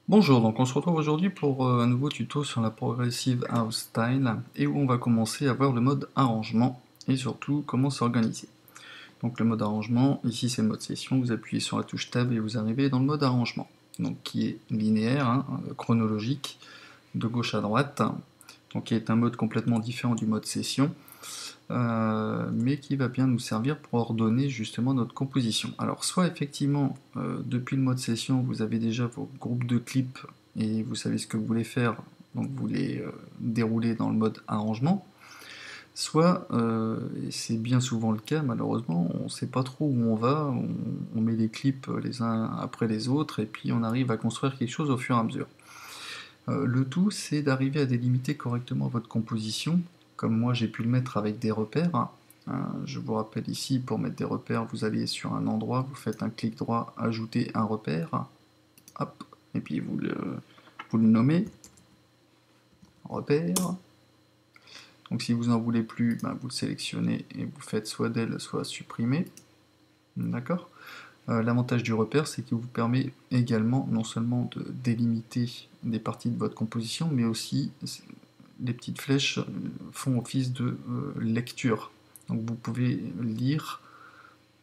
Bonjour, donc on se retrouve aujourd'hui pour un nouveau tuto sur la Progressive House Style et où on va commencer à voir le mode arrangement et surtout comment s'organiser. Donc le mode arrangement, ici c'est le mode session, vous appuyez sur la touche Tab et vous arrivez dans le mode arrangement, donc qui est linéaire, chronologique, de gauche à droite, donc qui est un mode complètement différent du mode session, mais qui va bien nous servir pour ordonner justement notre composition. Alors soit effectivement, depuis le mode session, vous avez déjà vos groupes de clips et vous savez ce que vous voulez faire, donc vous les déroulez dans le mode arrangement, soit, et c'est bien souvent le cas malheureusement, on ne sait pas trop où on va, on met les clips les uns après les autres et puis on arrive à construire quelque chose au fur et à mesure. Le tout, c'est d'arriver à délimiter correctement votre composition, comme moi j'ai pu le mettre avec des repères. Je vous rappelle ici, pour mettre des repères, vous allez sur un endroit, vous faites un clic droit, ajouter un repère, hop, et puis vous le nommez, repère. Donc si vous n'en voulez plus, ben, vous le sélectionnez et vous faites soit del, soit supprimer. D'accord. L'avantage du repère, c'est qu'il vous permet également non seulement de délimiter des parties de votre composition, mais aussi les petites flèches font office de lecture. Donc vous pouvez lire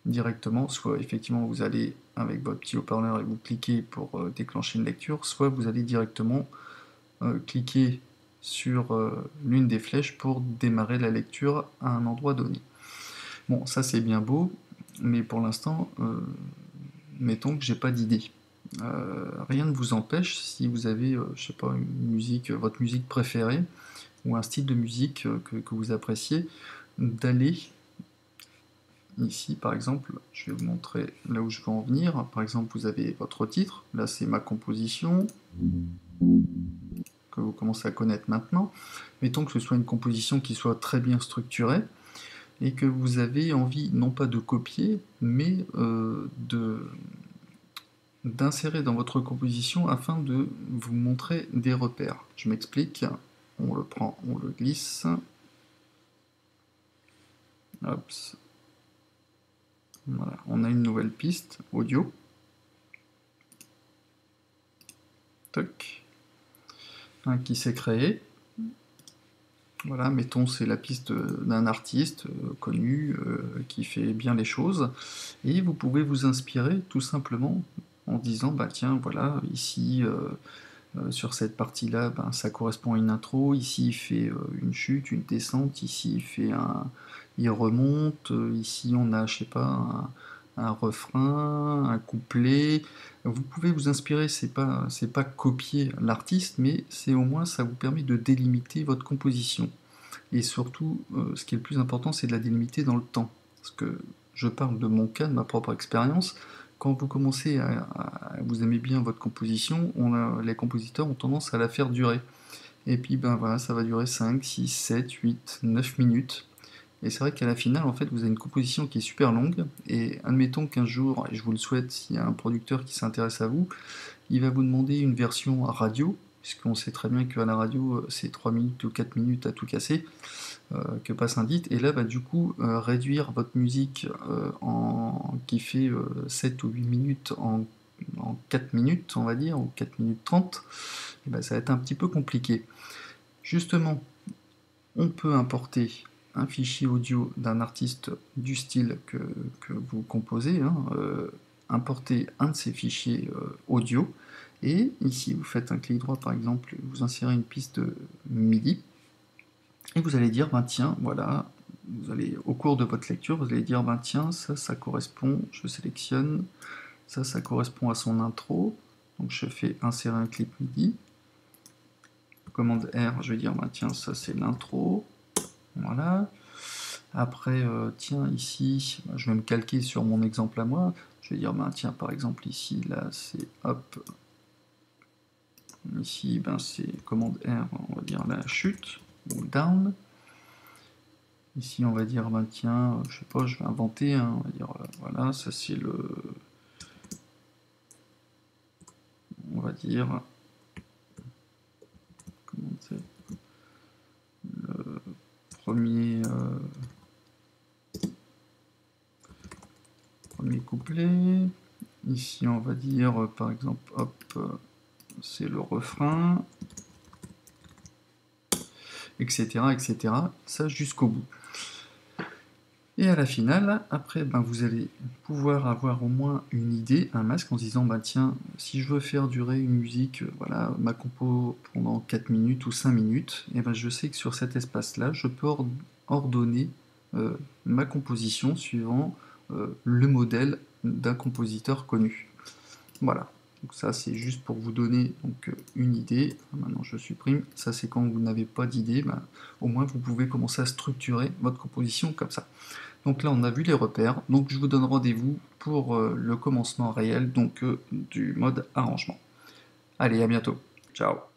directement, soit effectivement vous allez avec votre petit haut-parleur et vous cliquez pour déclencher une lecture, soit vous allez directement cliquer sur l'une des flèches pour démarrer la lecture à un endroit donné. Bon, ça c'est bien beau, mais pour l'instant, mettons que j'ai pas d'idée. Rien ne vous empêche, si vous avez, je sais pas, une musique, votre musique préférée, ou un style de musique que vous appréciez, d'aller ici par exemple, je vais vous montrer là où je veux en venir. Par exemple, vous avez votre titre, là c'est ma composition, que vous commencez à connaître maintenant. Mettons que ce soit une composition qui soit très bien structurée, et que vous avez envie non pas de copier, mais d'insérer dans votre composition afin de vous montrer des repères. Je m'explique, on le prend, on le glisse, hop, voilà, on a une nouvelle piste audio, toc, qui s'est créé. Voilà, mettons c'est la piste d'un artiste connu qui fait bien les choses, et vous pouvez vous inspirer tout simplement en disant bah tiens voilà ici sur cette partie-là, ben, ça correspond à une intro, ici il fait une chute, une descente, ici il remonte, ici on a, je sais pas, un refrain, un couplet. Vous pouvez vous inspirer, c'est pas copier l'artiste, mais c'est au moins ça vous permet de délimiter votre composition. Et surtout, ce qui est le plus important, c'est de la délimiter dans le temps. Parce que je parle de mon cas, de ma propre expérience. Quand vous commencez vous aimez bien votre composition, les compositeurs ont tendance à la faire durer. Et puis ben voilà, ça va durer 5, 6, 7, 8, 9 minutes. Et c'est vrai qu'à la finale, en fait, vous avez une composition qui est super longue, et admettons qu'un jour, et je vous le souhaite, s'il y a un producteur qui s'intéresse à vous, il va vous demander une version radio, puisqu'on sait très bien qu'à la radio, c'est 3 minutes ou 4 minutes à tout casser, que passe un dit, et là, bah, du coup, réduire votre musique qui fait 7 ou 8 minutes en 4 minutes, on va dire, ou 4 minutes 30, et bah, ça va être un petit peu compliqué. Justement, on peut importer un fichier audio d'un artiste du style que vous composez, importer un de ces fichiers audio, et ici vous faites un clic droit par exemple, vous insérez une piste MIDI, et vous allez dire, ben tiens, voilà, vous allez, au cours de votre lecture, vous allez dire, ben tiens, ça correspond, je sélectionne, ça correspond à son intro, donc je fais insérer un clip MIDI, commande R, je vais dire, ben tiens, ça c'est l'intro, voilà. Après, tiens, ici, je vais me calquer sur mon exemple à moi. Je vais dire, ben tiens, par exemple, ici, là, c'est hop. Ici, ben c'est commande R, on va dire la chute, ou down. Ici, on va dire, ben tiens, je sais pas, je vais inventer, on va dire, voilà, ça c'est le. On va dire. Comment c'est le premier. Premier couplet. Ici, on va dire, par exemple, hop, c'est le refrain, etc., etc., ça jusqu'au bout. Et à la finale, après, ben, vous allez pouvoir avoir au moins une idée, un masque, en se disant, bah, tiens, si je veux faire durer une musique, voilà, ma compo pendant 4 minutes ou 5 minutes, et ben, je sais que sur cet espace-là, je peux ordonner ma composition suivant le modèle d'un compositeur connu. Voilà. Donc ça, c'est juste pour vous donner donc, une idée. Maintenant, je supprime. Ça, c'est quand vous n'avez pas d'idée. Ben, au moins, vous pouvez commencer à structurer votre composition comme ça. Donc là, on a vu les repères. Donc je vous donne rendez-vous pour le commencement réel donc, du mode arrangement. Allez, à bientôt. Ciao.